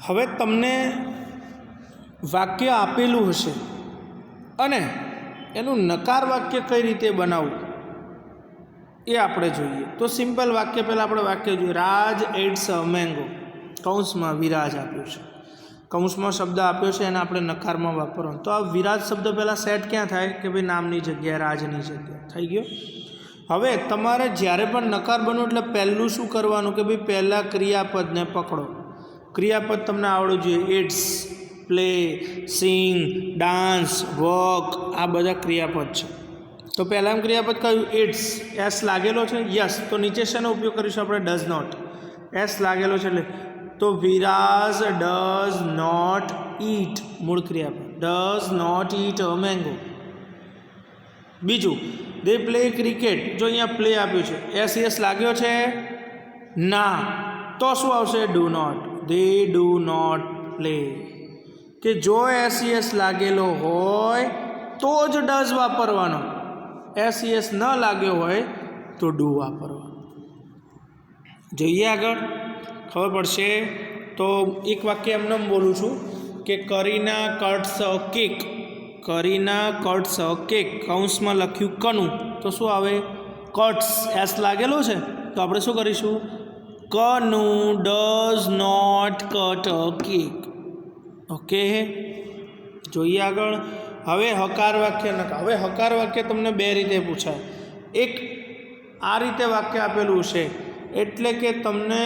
હવે તમને વાક્ય આપેલું હશે અને એનું નકાર વાક્ય કઈ રીતે બનાવવું એ આપણે જોઈએ. તો સિમ્પલ વાક્ય પહેલાં આપણે વાક્ય જોઈએ. રાજ એટ્સ અ મેંગો, કૌંસમાં વિરાજ આપ્યો છે, કૌંસમાં શબ્દ આપ્યો છે એને આપણે નકારમાં વાપરવાનો. તો આ વિરાજ શબ્દ પહેલાં સેટ ક્યાં થાય કે ભાઈ નામની જગ્યાએ, રાજની જગ્યાએ થઈ ગયો. હવે તમારે જ્યારે પણ નકાર બનો એટલે પહેલું શું કરવાનું કે ભાઈ પહેલાં ક્રિયાપદને પકડો. ક્રિયાપદ તમને આવડવું જોઈએ. Eats, play, sing, dance, walk, આ બધા ક્રિયાપદ છે. તો પહેલાં ક્રિયાપદ કયું? ઇટ્સ. એસ લાગેલો છે? યસ. તો નીચે શેનો ઉપયોગ કરીશું આપણે? Does not. એસ લાગેલો છે એટલે તો વિરાજ ડઝ નોટ ઈટ, મૂળ ક્રિયાપદ. Does not eat a mango. બીજું, દે પ્લે ક્રિકેટ. જો અહીંયા પ્લે આપ્યું છે, એસ યસ લાગ્યો છે? ના. તો શું આવશે? Do not. They do not play. કે જો એસ યસ લાગેલો હોય તો જ ડઝ વાપરવાનો, એસ યસ ન લાગ્યો હોય તો ડુ વાપરવાનો. જોઈએ આગળ, ખબર પડશે. તો એક વાક્ય એમને બોલું છું કે Kareena cuts a cake. Kareena cuts a cake, કૌંસમાં લખ્યું કનું, તો શું આવે? કટ્સ. એસ લાગેલો છે તો આપણે શું કરીશું? Kanu does not cut a cake. Okay, જોઈએ આગળ. હવે હકાર વાક્ય નકાર. હવે હકાર વાક્ય તમને બે રીતે પૂછાય. એક આ રીતે વાક્ય આપેલું છે એટલે કે તમને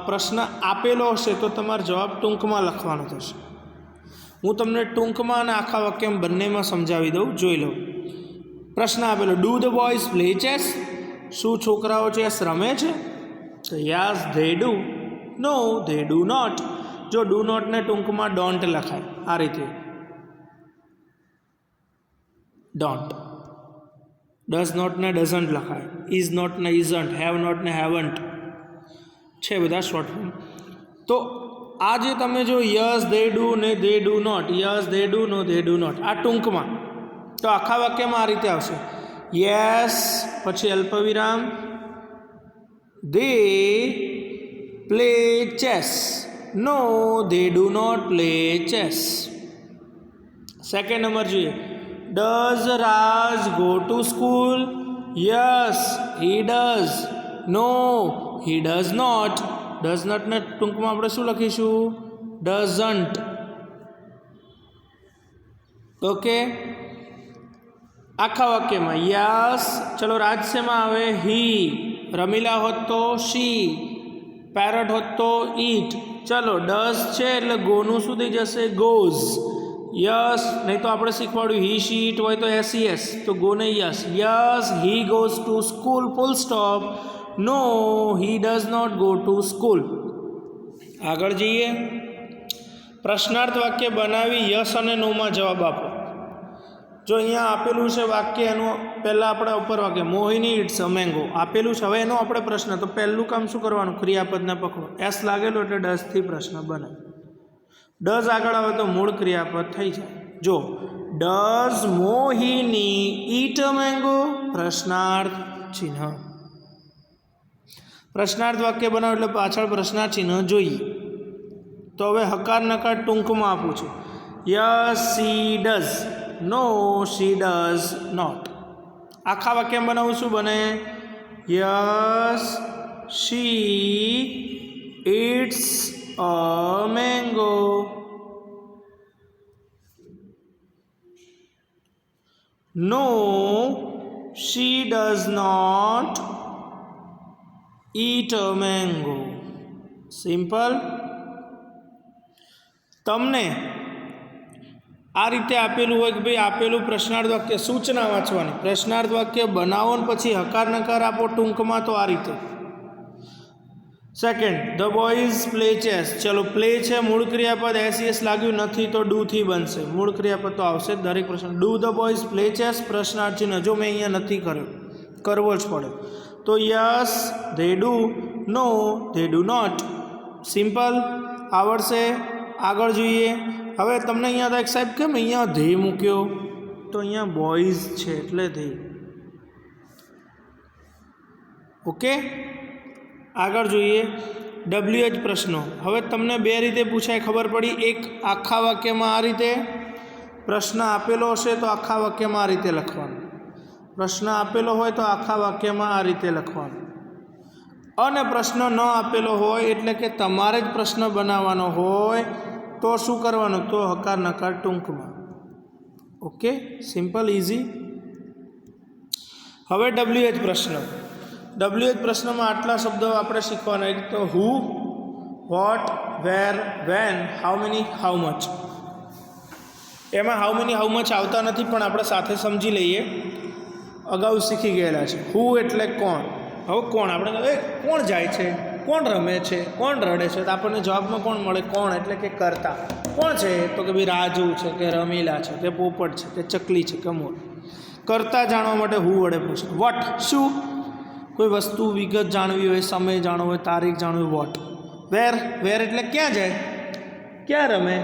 પ્રશ્ન આપેલો હશે તો તમારો જવાબ ટૂંકમાં લખવાનો થશે. હું તમને ટૂંકમાં અને આખા વાક્ય બંનેમાં સમજાવી દઉં, જોઈ લો. પ્રશ્ન આપેલો, do the boys play chess? શું છોકરાઓ ચેસ રમે છે? તો yes they do. No they do not. જો ડુ નોટને ટૂંકમાં ડોન્ટ લખાય, આ રીતે ડોન્ટ. ડઝ નોટને ડઝન્ટ લખાય, ઇઝ નોટને ઇઝન્ટ, હેવ નોટને હેવન્ટ છે બધા શોર્ટ ફોર્મ. તો આ જે તમે જો યસ ધે ડુ ને they do not, yes they do no they do not, આ ટૂંકમાં. તો આખા વાક્યમાં આ રીતે આવશે. યસ પછી અલ્પવિરામ, they play chess. No they do not play chess. Second number જોઈએ. Does Raj go to school? Yes he does. No he does not. Does નોટને ટૂંકમાં આપણે શું લખીશું? ડઝન્ટ. ઓકે, આખા વાક્યમાં યસ. ચલો રાજ શેમાં આવે? હી. રમીલા હોત તો શી. પેરટ હોત તો ઈટ. ચલો ડઝ છે એટલે ગોનું શું થઈ જશે? ગોઝ. યસ, નહીં તો આપણે શીખવાડ્યું હી શી ઈટ હોય તો એસ યસ, તો ગો નહીં yes. Yes he goes to school, full stop. No he does not go to school. આગળ જઈએ. પ્રશ્નાર્થ વાક્ય બનાવી યસ અને નોમાં જવાબ આપો. જો અહીંયા આપેલું છે વાક્ય, એનું પહેલાં આપણે ઉપર વાક્ય મોહિની ઇટ્સ અ મેંગો આપેલું છે. હવે એનો આપણે પ્રશ્ન, તો પહેલું કામ શું કરવાનું? ક્રિયાપદને પકડો. એસ લાગેલું એટલે ડઝથી પ્રશ્ન બને. ડઝ આગળ આવે તો મૂળ ક્રિયાપદ થઈ જાય. જો does Mohini it a mango? પ્રશ્નાર્થ ચિહ્ન. પ્રશ્નાર્થ વાક્ય બનાવો એટલે પાછળ પ્રશ્નાર્થ ચિહ્ન જોઈએ. તો હવે હકાર નકાર ટૂંકમાં આપું છું. Yes she does. No she does not. આખા વાક્ય બનાવું શું બને? Yes she eats a mango. No she does not eat a mango. Simple. તમને આ રીતે આપેલું હોય કે ભાઈ આપેલું પ્રશ્નાર્થ વાક્ય, સૂચના વાંચવાની. પ્રશ્નાર્થ વાક્ય બનાવો ને પછી હકાર નકાર આપો ટૂંકમાં, તો આ રીતે. Second, the boys play chess. ચલો પ્લે છે મૂળ ક્રિયાપદ, એસ યસ લાગ્યું નથી તો ડુથી બનશે. મૂળ ક્રિયાપદ તો આવશે જ દરેક પ્રશ્ન. Do the boys play chess? પ્રશ્નાર્થ ચિહ્ન. જો મેં અહીંયા નથી કર્યો, કરવો જ પડે. તો yes they do. No they do not. Simple, આવડશે. આગળ જોઈએ. હવે તમને અહીંયા થાય સાહેબ કેમ અહીંયા ધે મૂક્યો? તો અહીંયા બોયઝ છે એટલે ધે. ઓકે, આગળ જોઈએ. WH પ્રશ્નો. હવે તમને બે રીતે પૂછાય ખબર પડી. એક આખા વાક્યમાં આ રીતે પ્રશ્ન આપેલો હશે તો આખા વાક્યમાં આ રીતે લખવાનું. પ્રશ્ન આપેલો હોય તો આખા વાક્યમાં આ રીતે લખવાનું. અને પ્રશ્ન ન આપેલો હોય એટલે કે તમારે જ પ્રશ્ન બનાવવાનો હોય તો શું કરવાનું? તો હકાર નકાર ટૂંકમાં. Okay, simple, easy. હવે WH પ્રશ્ન. WH પ્રશ્નમાં આટલા શબ્દો આપણે શીખવાના. એક તો who, what, where, when, how many, how much. એમાં હાઉ મેની હાઉ મચ આવતા નથી, પણ આપણે સાથે સમજી લઈએ. અગાઉ શીખી ગયેલા છે. હુ એટલે કોણ. હવે કોણ, આપણે કોણ જાય છે, કોણ રમે છે, કોણ રડે છે, તો આપણને જવાબમાં કોણ મળે? કોણ એટલે કે કર્તા. કોણ છે? તો કે ભાઈ રાજુ છે, કે રમીલા છે, કે પોપટ છે, કે ચકલી છે, કે મોર. કર્તા જાણવા માટે હુ વડે પૂછે. વોટ શું? કોઈ વસ્તુ વિગત જાણવી હોય, સમય જાણવો હોય, તારીખ જાણવી હોય, વોટ. વેર, વેર એટલે ક્યાં જાય, ક્યાં રમે,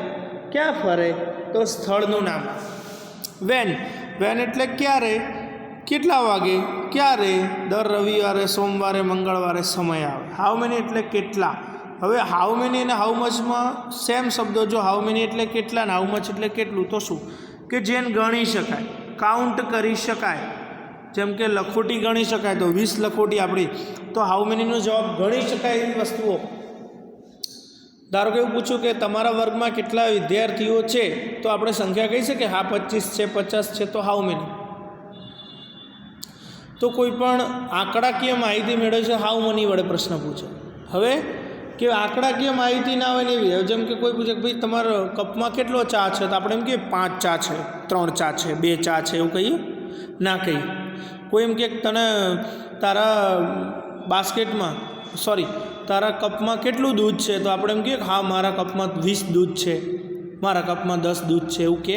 ક્યાં ફરે, તો સ્થળનું નામ. વેન, વેન એટલે ક્યારે, કેટલા વાગે, ક્યારે, દર રવિવારે, સોમવારે, મંગળવારે સમય આવે. હાઉ મેની એટલે કેટલા. હવે હાઉ મેની અને હાઉ મચમાં સેમ શબ્દો. જો હાઉ મેની એટલે કેટલા ને હાઉ મચ એટલે કેટલું, તો શું કે જેને ગણી શકાય, કાઉન્ટ કરી શકાય. જેમ કે લખોટી ગણી શકાય તો 20 લખોટી આપણી, તો હાઉ મેનીનો જવાબ ગણી શકાય એવી વસ્તુઓ. ધારો કે એવું પૂછ્યું કે તમારા વર્ગમાં કેટલા વિદ્યાર્થીઓ છે, તો આપણે સંખ્યા કહી શકીએ. હા 25 છે, 50 છે, તો હાઉ મેની. તો કોઈ પણ આંકડાકીય માહિતી મેળવે છે, હાઉ મની વડે પ્રશ્ન પૂછે. હવે કે આંકડાકીય માહિતી ના હોય ને એવી. જેમ કે કોઈ પૂછે કે ભાઈ તમારા કપમાં કેટલો ચા છે, તો આપણે એમ કહીએ 5 ચા છે, 3 ચા છે, 2 ચા છે, એવું કહીએ ના કહીએ. કોઈ એમ કે તને તારા બાસ્કેટમાં તારા કપમાં કેટલું દૂધ છે, તો આપણે એમ કહીએ હા મારા કપમાં 20 દૂધ છે, મારા કપમાં 10 દૂધ છે, એવું કે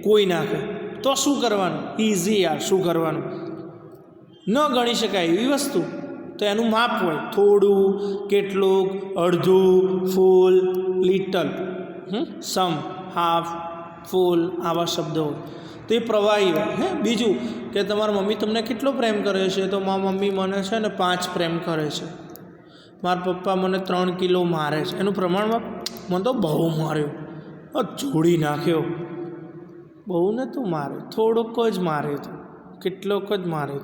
કોઈ ના કહે. તો શું કરવાનું? ઇઝી યાર, શું કરવાનું? ન ગણી શકાય એવી વસ્તુ તો એનું માપ હોય. થોડું, કેટલુંક, અડધું, ફૂલ, લિટલ, સમ, હાફ, ફૂલ, આવા શબ્દો હોય તો એ પ્રવાહી હોય. બીજું કે તમારા મમ્મી તમને કેટલો પ્રેમ કરે છે, તો મારા મમ્મી મને છે ને 5 પ્રેમ કરે છે. મારા પપ્પા મને 3 કિલો મારે છે. એનું પ્રમાણમાં મને તો બહુ માર્યો, જોડી નાખ્યો. બહુ ને તું મારે, થોડોક જ મારે તો, કેટલોક જ મારે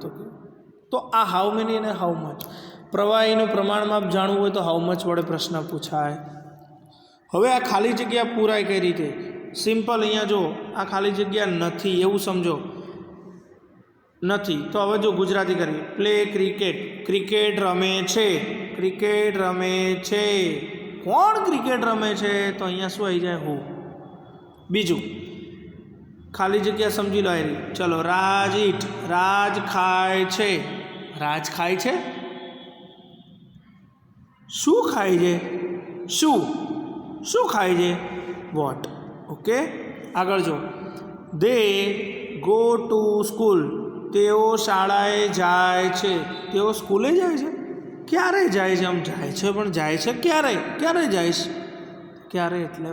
તો આ હાઉ મેની અને હાઉ મચ. પ્રવાહીનું પ્રમાણમાં જાણવું હોય તો હાઉ મચ વડે પ્રશ્ન પૂછાય. હવે આ ખાલી જગ્યા પૂરાય કઈ રીતે? સિમ્પલ. અહીંયા જો આ ખાલી જગ્યા નથી એવું સમજો. નથી તો હવે જો ગુજરાતી કરીએ. પ્લે ક્રિકેટ, ક્રિકેટ રમે છે, ક્રિકેટ રમે છે. કોણ ક્રિકેટ રમે છે? તો અહીંયા શું આવી જાય? હું. બીજું ખાલી જગ્યા સમજી લો. ચલો, રાજ ઈટ, રાજ ખાય છે. રાજ ખાય છે. શું ખાય છે? શું ખાય છે? વોટ. ઓકે, આગળ જો. દે ગો ટુ સ્કૂલ, તેઓ શાળાએ જાય છે. તેઓ સ્કૂલે જાય છે. ક્યારે જાય છે? આમ જાય છે પણ જાય છે ક્યારે? ક્યારે જાય છે? ક્યારે એટલે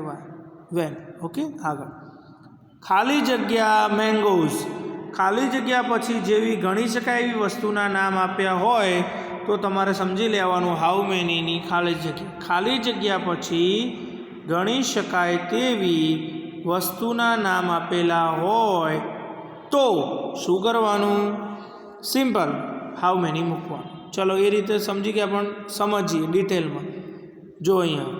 વેન. ઓકે, આગળ. ખાલી જગ્યા મેંગોઝ. ખાલી જગ્યા પછી જેવી ગણી શકાય એવી વસ્તુના નામ આપ્યા હોય તો તમારે સમજી લેવાનું હાઉ મેનીની ખાલી જગ્યા. ખાલી જગ્યા પછી ગણી શકાય તેવી વસ્તુના નામ આપેલા હોય તો શું કરવાનું? સિમ્પલ, હાઉ મેની મૂકવાનું. ચલો, એ રીતે સમજી ગયા, પણ સમજીએ ડિટેલમાં. જો અહીંયા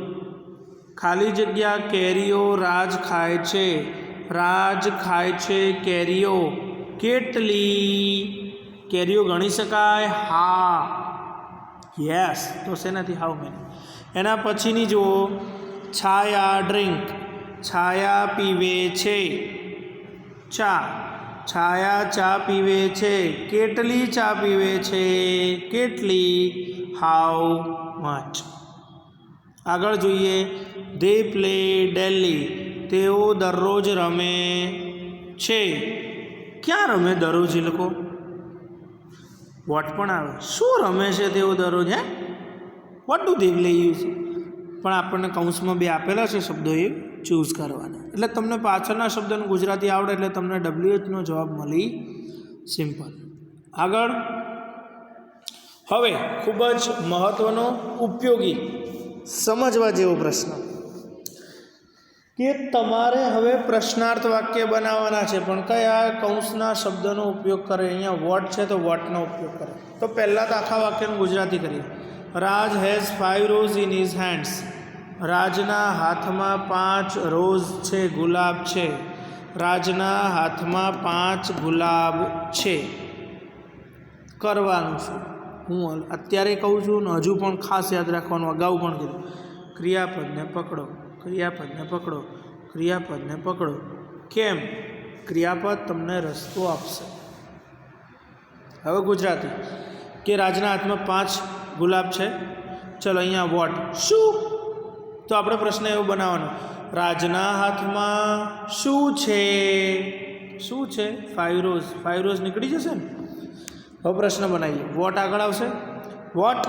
ખાલી જગ્યા કેરીઓ રાજ ખાય છે. રાજ ખાય છે કેરીઓ. કેટલી કેરીઓ ગણી શકાય? હા, યસ. તો શેનાથી? How many. એના પછીની જુઓ. છાયા ડ્રિંક, છાયા પીવે છે. છાયા ચા પીવે છે. કેટલી ચા પીવે છે? કેટલી? How much. આગળ જોઈએ. ધે પ્લે ડેલી, તેઓ દરરોજ રમે છે. ક્યાં રમે દરરોજ એ લોકો? વોટ પણ આવે. શું રમે છે તેઓ દરરોજ? What do they play use? પણ આપણને કૌંસમાં 2 આપેલા છે શબ્દો, એ ચૂઝ કરવાના. એટલે તમને પાછળના શબ્દનું ગુજરાતી આવડે એટલે તમને WHનો જવાબ મળી. સિમ્પલ. આગળ. હવે ખૂબ જ મહત્ત્વનો ઉપયોગી સમજવા જેવો પ્રશ્ન કે તમારે હવે પ્રશ્નાર્થ વાક્ય બનાવવાના છે, પણ કયા કૌંસના શબ્દનો ઉપયોગ કરે? અહીંયા વોટ છે તો વોટનો ઉપયોગ કરે. તો પહેલાં તો આખા વાક્યનું ગુજરાતી કરીએ. Raj has 5 rose in his hands. રાજના હાથમાં 5 રોઝ છે, ગુલાબ છે. રાજના હાથમાં 5 ગુલાબ છે. કરવાનું શું? હું અત્યારે કહું છું ને હજુ પણ ખાસ યાદ રાખવાનું, અગાઉ પણ કીધું. ક્રિયાપદને પકડો, ક્રિયાપદને પકડો, ક્રિયાપદને પકડો. કેમ? ક્રિયાપદ તમને રસ્તો આપશે. હવે ગુજરાતી કે રાજના હાથમાં 5 ગુલાબ છે. ચલો અહીંયા વોટ શું? તો આપણે પ્રશ્ન એવો બનાવવાનો, રાજના હાથમાં શું છે? શું છે? 5 રોઝ. 5 રોઝ નીકળી જશે ને. હવે પ્રશ્ન બનાવીએ. વોટ આગળ આવશે. વોટ.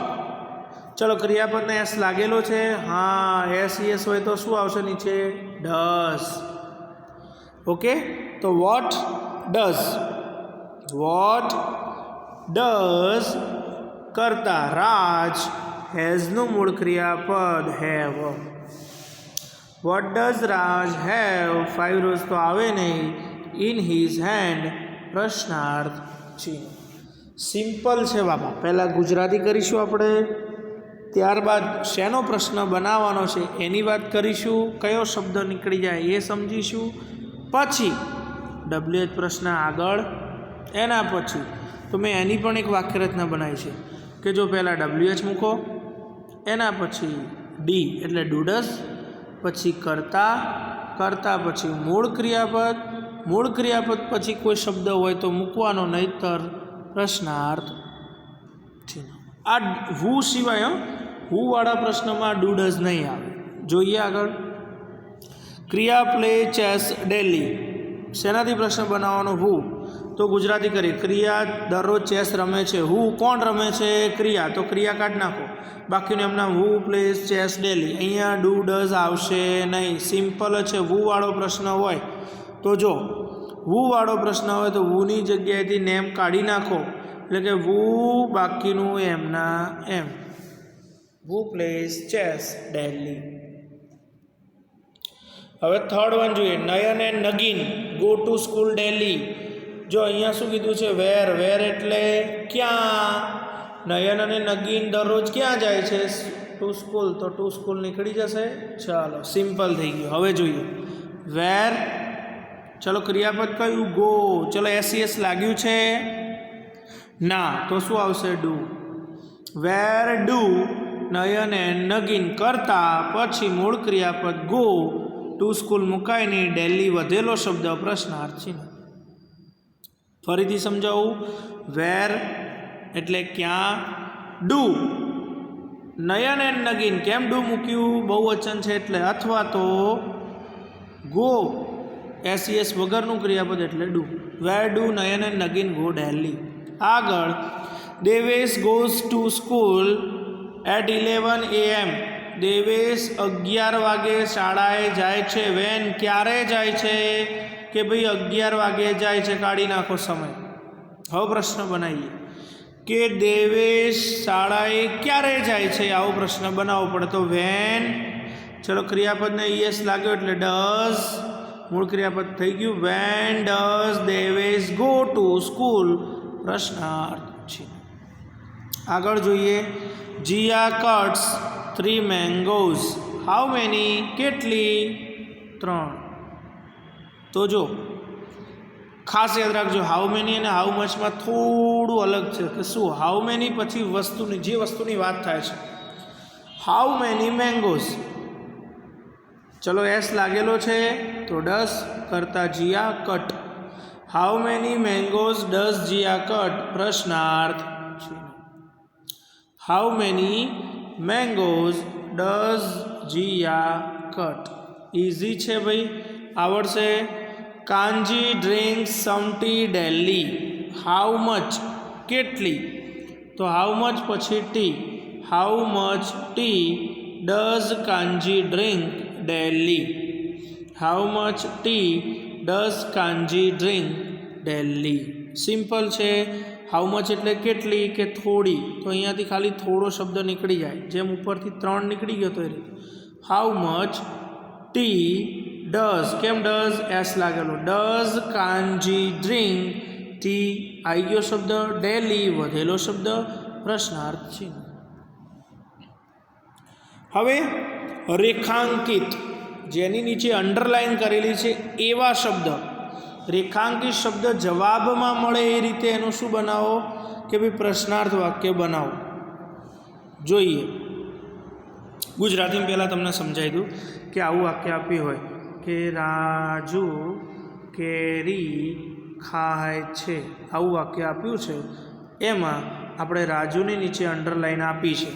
ચલો ક્રિયાપદને એસ લાગેલો છે. હા, એસ યસ હોય તો શું આવશે નીચે? ડઝ. ઓકે, તો વોટ ડઝ. વોટ ડઝ કરતા રાજ હેઝનું મૂળ ક્રિયાપદ have. Vote does Raj have 5 rose તો આવે નહીં. ઇન હિઝ હેન્ડ પ્રશ્નાર્થ ચિહ્ન. સિમ્પલ છે બાપા. પહેલાં ગુજરાતી કરીશું આપણે, ત્યારબાદ શેનો પ્રશ્ન બનાવવાનો છે એની વાત કરીશું, કયો શબ્દ નીકળી જાય એ સમજીશું, પછી WH પ્રશ્ન આગળ. એના પછી તો મેં એની પણ એક વાક્યરચના બનાવી છે કે જો પહેલાં WH મૂકો, એના પછી ડી એટલે ડુડસ, પછી કરતા, કરતા પછી મૂળ ક્રિયાપદ, મૂળ ક્રિયાપદ પછી કોઈ શબ્દ હોય તો મૂકવાનો, નહીંતર પ્રશ્નાર્થ ચિહ્ન. આ વુ સિવાય હુવાળા પ્રશ્નમાં ડુડસ નહીં આવે. જોઈએ આગળ. ક્રિયા પ્લે ચેસ ડેલી. શેનાથી પ્રશ્ન બનાવવાનો? હુ. તો ગુજરાતી કરીએ. ક્રિયા દરરોજ ચેસ રમે છે. હુ કોણ રમે છે? ક્રિયા. તો ક્રિયા કાઢ નાખો, બાકીનું એમના હુ પ્લેઝ ચેસ ડેલી. અહીંયા ડુ ડઝ આવશે નહીં. સિમ્પલ છે. હુવાળો પ્રશ્ન હોય તો જો હુવાળો પ્રશ્ન હોય તો હુની જગ્યાએથી નેમ કાઢી નાખો, એટલે કે હુ બાકીનું એમના એમ. Who plays chess daily. હવે થર્ડ વન જોઈએ. Nayan and Nagin go to school daily. જો અહીંયા શું કીધું છે? વેર. વેર એટલે ક્યાં? નયન અને નગીન દરરોજ ક્યાં જાય છે? To school. તો ટુ સ્કૂલ નીકળી જશે. ચાલો, સિમ્પલ થઈ ગયું. હવે જોઈએ વેર. ચલો ક્રિયાપદ કયું? ગો. ચલો એસ લાગ્યું છે ના, તો શું આવશે? Do. Where do Nayan and Nagin કરતા પછી મૂળ ક્રિયાપદ ગો, ટુ સ્કૂલ મુકાય નહીં, ડેલી વધેલો શબ્દ પ્રશ્નાર્થ ચિહ્ન. ફરીથી સમજાવું. વેર એટલે ક્યાં, ડુ નયન એન્ડ નગીન. કેમ ડુ મૂક્યું? બહુવચન છે એટલે, અથવા તો ગો એસ વગરનું ક્રિયાપદ એટલે do. Where do Nayan and Nagin go daily. આગળ Devesh goes to school at 11 AM. Devesh 11 વાગે શાળાએ જાય છે. વેન ક્યારે જાય છે? કે ભાઈ 11 વાગે જાય છે. કાઢી નાખો સમય. હવે પ્રશ્ન બનાવીએ કે દેવેશ શાળાએ ક્યારે જાય છે? આવો પ્રશ્ન બનાવવો પડે. તો વેન. ચલો ક્રિયાપદને યસ લાગ્યો એટલે ડઝ. મૂળ ક્રિયાપદ થઈ ગયું. When does Devesh go to school પ્રશ્નાર્થ છે. આગળ જોઈએ. Jiya cuts 3 mangoes. How many? કેટલી? 3. તો જો ખાસ યાદ રાખજો, હાઉ મેની અને હાઉ મચમાં થોડું અલગ છે કે શું હાઉ મેની પછી વસ્તુની, જે વસ્તુની વાત થાય છે. How many mangoes. ચલો એસ લાગેલો છે તો ડઝ કરતા Jiya cut. How many mangoes does Jiya cut પ્રશ્નાર્થ. How many mangoes does Jiya cut. Easy છે ભાઈ, આવડશે. Kanji drinks some tea daily. How much કેટલી? તો હાઉ મચ પછી tea. How much tea does Kanji drink daily. How much tea does Kanji drink daily. Simple છે. How much એટલે કેટલી કે થોડી, તો અહીંયાથી ખાલી થોડો શબ્દ નીકળી જાય, જેમ ઉપરથી 3 નીકળી ગયો તો એ રીતે. હાઉ મચ ટી ડઝ, કેમ ડઝ એસ લાગેલો, ડઝ કાનજી ડ્રિંક ટી, આવી ગયો શબ્દ. ડેલી વધેલો શબ્દ, પ્રશ્નાર્થ ચિહ્ન. હવે રેખાંકિત, જેની નીચે અંડરલાઇન કરેલી છે એવા શબ્દ, રેખાંકિત શબ્દ જવાબમાં મળે એ રીતે એનું શું બનાવો કે ભાઈ પ્રશ્નાર્થ વાક્ય બનાવો. જોઈએ ગુજરાતીમાં પહેલાં તમને સમજાવી દઉં કે આવું વાક્ય આપ્યું હોય કે રાજુ કેરી ખાય છે, આવું વાક્ય આપ્યું છે. એમાં આપણે રાજુની નીચે અંડરલાઇન આપી છે.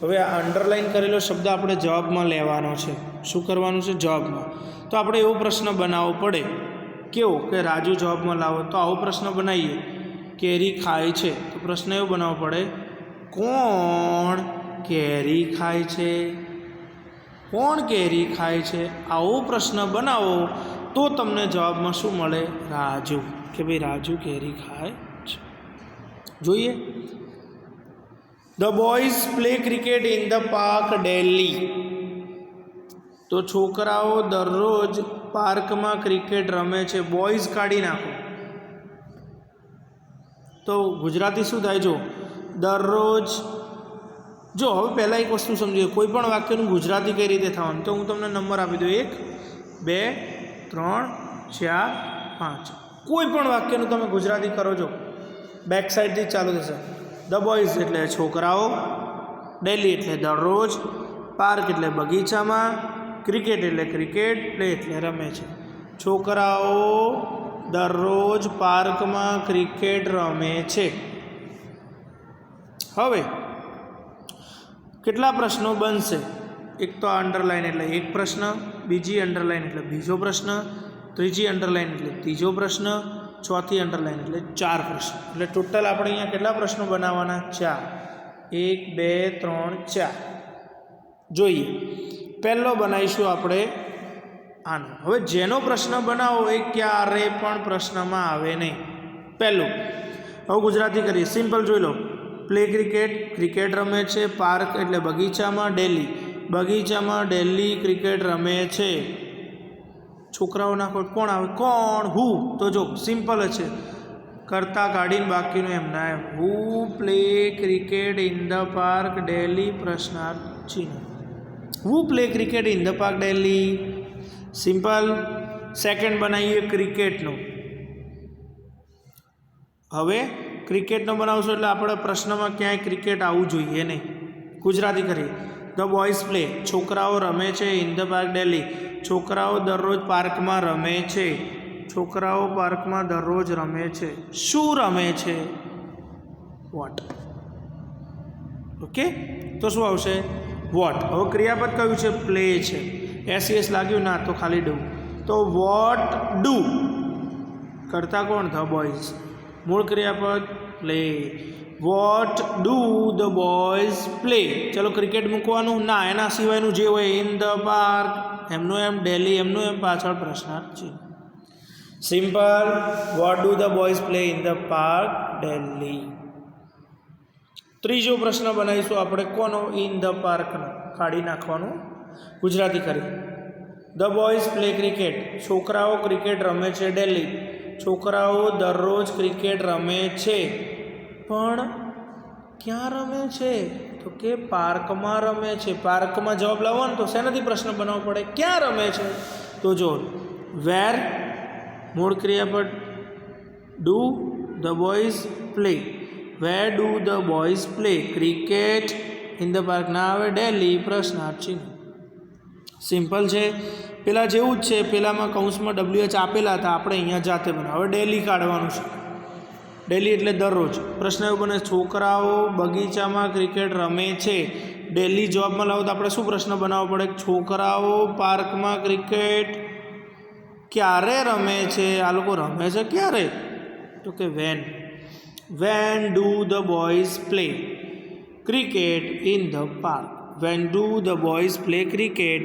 હવે આ અંડરલાઇન કરેલો શબ્દ આપણે જવાબમાં લેવાનો છે. શું કરવાનું છે? જવાબમાં. તો આપણે એવો પ્રશ્ન બનાવવો પડે, કેવો કે રાજુ જવાબમાં લાવો. તો આવો પ્રશ્ન બનાવીએ, કેરી ખાય છે, તો પ્રશ્ન એવો બનાવવો પડે, કોણ કેરી ખાય છે? કોણ કેરી ખાય છે? આવો પ્રશ્ન બનાવો તો તમને જવાબમાં શું મળે? રાજુ, કે ભાઈ રાજુ કેરી ખાય છે. જોઈએ, the boys play cricket in the park daily. તો છોકરાઓ દરરોજ પાર્કમાં ક્રિકેટ રમે છે. બોયઝ કાઢી નાખો તો ગુજરાતી શું થાય? જો દરરોજ, જો હવે પહેલાં એક વસ્તુ સમજીએ, કોઈ પણ વાક્યનું ગુજરાતી કઈ રીતે થવાનું. તો હું તમને નંબર આપી દઉં, 1 2 3 4 5. કોઈ પણ વાક્યનું તમે ગુજરાતી કરો છો, બેક સાઈડથી ચાલુ થશે. ધ બોયઝ એટલે છોકરાઓ, ડેલી એટલે દરરોજ, પાર્ક એટલે બગીચામાં, ક્રિકેટ એટલે ક્રિકેટ, પ્લે એટલે રમે છે. છોકરાઓ દરરોજ પાર્કમાં ક્રિકેટ રમે છે. હવે કેટલા પ્રશ્નો બનશે? એક તો અંડરલાઇન એટલે એક પ્રશ્ન, બીજી અંડરલાઇન એટલે બીજો પ્રશ્ન, ત્રીજી અંડરલાઇન એટલે ત્રીજો પ્રશ્ન, ચોથી અંડરલાઇન એટલે 4 પ્રશ્ન. એટલે ટોટલ આપણે અહીંયા કેટલા પ્રશ્નો બનાવવાના? 4. 1 2 3 4. જોઈએ, પહેલો બનાવીશું આપણે આનો. હવે જેનો પ્રશ્ન બનાવો એ ક્યારે પણ પ્રશ્નમાં આવે નહીં. પહેલું, હવે ગુજરાતી કરીએ, સિમ્પલ જોઈ લો. પ્લે ક્રિકેટ, ક્રિકેટ રમે છે. પાર્ક એટલે બગીચામાં. ડેલી, બગીચામાં ડેલી ક્રિકેટ રમે છે. છોકરાઓ નાખો, કોણ આવે? કોણ? હુ. તો જો સિમ્પલ છે, કરતા કાઢીને બાકીનું એમના એમ. Who play cricket in the park daily, પ્રશ્નાર્થ ચિહ્ન. Who play cricket in the park daily, simple. Second બનાવીએ ક્રિકેટનો. હવે ક્રિકેટનો બનાવશો એટલે આપણે પ્રશ્નમાં ક્યાંય ક્રિકેટ આવવું જોઈએ નહીં. ગુજરાતી કરીએ, ધ બોયઝ પ્લે, છોકરાઓ રમે છે. ઇન ધ પાર્ક ડેલી, છોકરાઓ દરરોજ પાર્કમાં રમે છે. છોકરાઓ પાર્કમાં દરરોજ રમે છે. શું રમે છે? વોટ. ઓકે, તો શું આવશે? વોટ. હવે ક્રિયાપદ કયું છે? પ્લે છે. એસ લાગ્યું ના, તો ખાલી ડુ. તો વોટ ડુ, કરતા કોણ? The boys. મૂળ ક્રિયાપદ play. Vote do the boys play. ચલો ક્રિકેટ મૂકવાનું ના, એના સિવાયનું જે હોય, ઇન ધ પાર્ક, એમનું એમ, ડેલી એમનું એમ, પાછળ પ્રશ્નાર્થ છે. Simple. What do the boys play in the park daily. ત્રીજો પ્રશ્ન બનાવીશું આપણે કોનો? ઇન ધ પાર્કનો. કાઢી નાખવાનું, ગુજરાતી કરી. ધ બોયઝ પ્લે ક્રિકેટ, છોકરાઓ ક્રિકેટ રમે છે. ડેલી, છોકરાઓ દરરોજ ક્રિકેટ રમે છે. પણ ક્યાં રમે છે? તો કે પાર્કમાં રમે છે. પાર્કમાં જવાબ લાવવાનો તો શેનાથી પ્રશ્ન બનાવવો પડે? ક્યાં રમે છે? તો જો વેર, મૂળ ક્રિયાપદ do the boys play. Where do the boys play cricket in the park ના આવે. ડેલી, પ્રશ્નાર્થ ચિહ્ન. સિમ્પલ છે. પેલા જેવું જ છે. પેલામાં કૌંસમાં WH આપેલા હતા, આપણે અહીંયા જાતે બનાવ. હવે ડેલી કાઢવાનું છે. ડેલી એટલે દરરોજ. પ્રશ્ન એવો બને, છોકરાઓ બગીચામાં ક્રિકેટ રમે છે. ડેલી જવાબમાં લાવો તો આપણે શું પ્રશ્ન બનાવવો પડે? છોકરાઓ પાર્કમાં ક્રિકેટ ક્યારે રમે છે? આ લોકો રમે છે ક્યારે? તો કે when. When do the boys play cricket in the park. When do the boys play cricket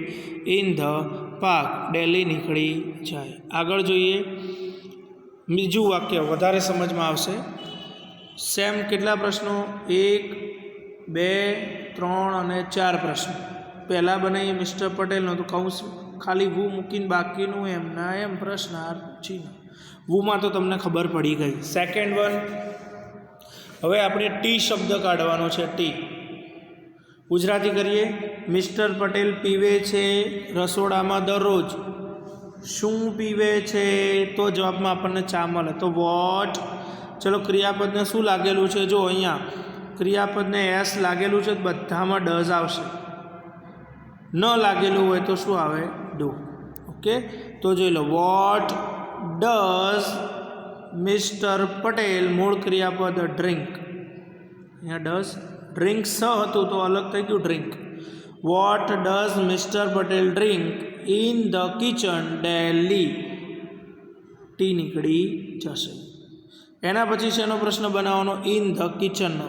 in the park. Daily નીકળી જાય. આગળ જોઈએ બીજું વાક્ય, વધારે સમજમાં આવશે. સેમ કેટલા પ્રશ્નો? 1, 2, 3 અને 4 પ્રશ્નો. પહેલાં બનાવીએ મિસ્ટર પટેલનો તો કૌંસ ખાલી વુ મૂકીને બાકીનું એમના એમ પ્રશ્નાર્થ ચિહ્ન. વુમાં તો તમને ખબર પડી ગઈ. સેકન્ડ વન, હવે આપણે ટી શબ્દ કાઢવાનો છે. ટી ગુજરાતી કરીએ. મિસ્ટર પટેલ પીવે છે રસોડામાં દરરોજ. શું પીવે છે? તો જવાબમાં આપણને ચા મળે. તો વોટ. ચલો ક્રિયાપદને શું લાગેલું છે? જો અહીંયા ક્રિયાપદને એસ લાગેલું છે, બધામાં ડઝ આવશે. ન લાગેલું હોય તો શું આવે? ડુ. ઓકે, તો જોઈ લો. વોટ ડઝ મિસ્ટર પટેલ, મૂળ ક્રિયાપદ ડ્રિંક. અહીંયા ડઝ, ડ્રિંક સ હતું તો અલગ થઈ ગયું drink. What does mister Patel drink in the kitchen daily. T નીકળી જશે. એના પછી શેનો પ્રશ્ન બનાવવાનો? ઇન ધ કિચનનો,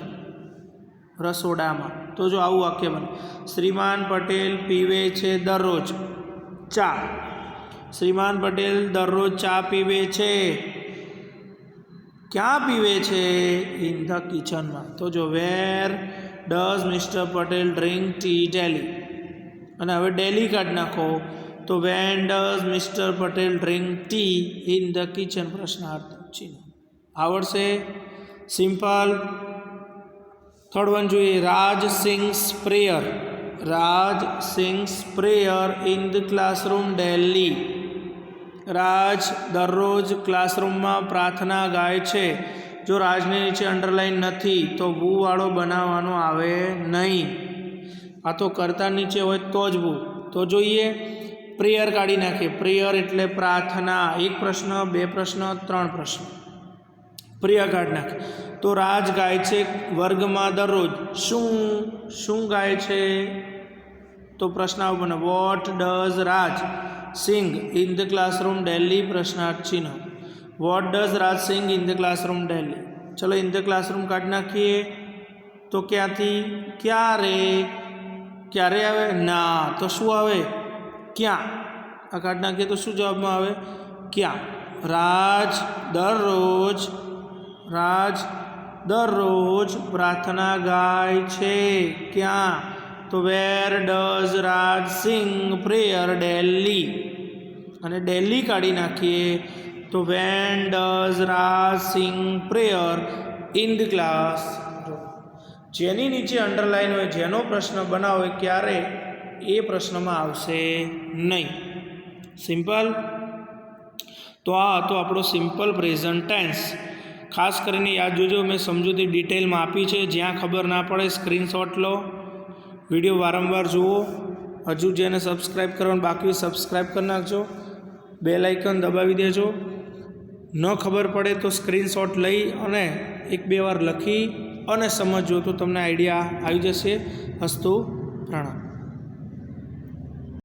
રસોડામાં. તો જો આવું વાક્ય બને. શ્રીમાન પટેલ પીવે છે દરરોજ ચા. શ્રીમાન પટેલ દરરોજ ચા પીવે છે. ક્યાં પીવે છે? ઇન ધ કિચનમાં. તો જો where does mister Patel drink tea daily. અને હવે ડેલી કાઢી નાખો તો when does mister Patel drink tea in the kitchen પ્રશ્નાર્થ ચિહ્ન. આવડશે? સિમ્પલ. થર્ડ વન જોઈએ. Raj sings prayer. Raj sings prayer in the classroom daily. Raj દરરોજ ક્લાસરૂમમાં પ્રાર્થના ગાય છે. જો રાજને નીચે અંડરલાઈન નથી તો વુ વાળો બનાવવાનો આવે નહીં. આ તો કરતા નીચે હોય તો જ વુ. તો જોઈએ પ્રેયર કાઢી નાખીએ. પ્રેયર એટલે પ્રાર્થના. 1 પ્રશ્ન, 2 પ્રશ્ન, 3 પ્રશ્ન. પ્રેયર કાઢી નાખીએ. તો રાજ ગાય છે વર્ગમાં દરરોજ. શું ગાય છે? તો પ્રશ્ન આવો બને. What does Raj sing in the classroom daily પ્રશ્નાર્થ ચિહ્ન. What does Raj sing in the classroom daily. ચલો ઇન ધ ક્લાસરૂમ કાઢી નાખીએ. તો ક્યાંથી? ક્યારે. ક્યારે આવે? ના. તો શું આવે? ક્યાં. આ કાઢી નાખીએ તો શું જવાબમાં આવે? ક્યાં. રાજ દરરોજ પ્રાર્થના ગાય છે. ક્યાં? તો where does Raj sing prayer daily. અને ડેલી કાઢી નાખીએ તો when does Raj sing prayer in the class. જેની નીચે અંડરલાઈન હોય, જેનો પ્રશ્ન બનાવો હોય, ક્યારે એ પ્રશ્નમાં આવશે નહીં. સિમ્પલ. તો આ હતો આપણો સિમ્પલ પ્રેઝન્ટ ટેન્સ. ખાસ કરીને યાદ જોજો, મેં સમજૂતી ડિટેલમાં આપી છે. જ્યાં ખબર ના પડે સ્ક્રીનશોટ લો, વિડીયો વારંવાર જુઓ. હજુ જેને સબસ્ક્રાઈબ કરવાનું બાકી સબસ્ક્રાઈબ કરી નાખજો. બેલ આઇકન દબાવી દેજો. ન ખબર પડે તો સ્ક્રીનશોટ લઈ અને 1-2 વાર લખી અને સમજજો તો તમને આઈડિયા આવી જશે. અસ્તુ પ્રણામ.